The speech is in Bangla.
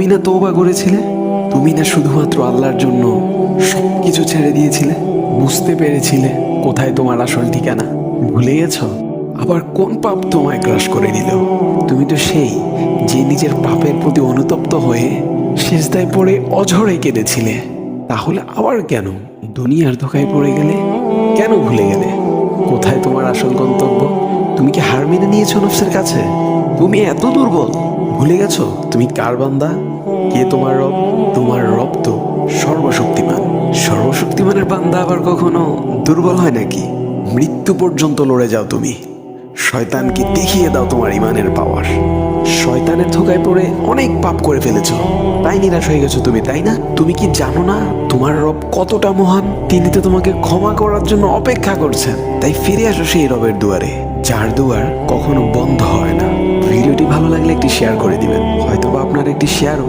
তুমি না তওবা করেছিলে? তুমি না শুধুমাত্র আল্লাহর জন্য সবকিছু ছেড়ে দিয়েছিলে? বুঝতে পেরেছিলে কোথায় তোমার আসল ঠিকানা? ভুলে গেছো? আবার কোন পাপ তোমায় গ্রাস করে নিল? তুমি তো সেই যে নিজের পাপের প্রতি অনুতপ্ত হয়ে সিজদায় পড়ে অঝরে কেঁদেছিলে। তাহলে আবার কেন দুনিয়ার ধোঁকায় পড়ে গেলে? কেন ভুলে গেলে কোথায় তোমার আসল গন্তব্য? তুমি কি হার মেনে নিয়েছো নফসের কাছে? তুমি এত দুর্বল? ভুলে গেছো তুমি কার বান্দা? কে তোমার রব? তোমার রব তো সর্বশক্তিমান। সর্বশক্তিমানের বান্দা আবার কখনো দুর্বল হয় নাকি? মৃত্যু পর্যন্ত লড়ে যাও তুমি। শয়তানকে দেখিয়ে দাও তোমার ইমানের পাওয়ার। শয়তানের ধোকায় পড়ে অনেক পাপ করে ফেলেছো, তাই নিরাশ হয়ে গেছো তুমি, তাই না? তুমি কি জানো না তোমার রব কতটা মহান? তিনি তো তোমাকে ক্ষমা করার জন্য অপেক্ষা করছেন। তাই ফিরে আসো সেই রবের দুয়ারে, যার দুয়ার কখনো বন্ধ হয় না। ভিডিওটি ভালো লাগলে একটি শেয়ার করে দিবেন, হয়তোবা আপনার একটি শেয়ারও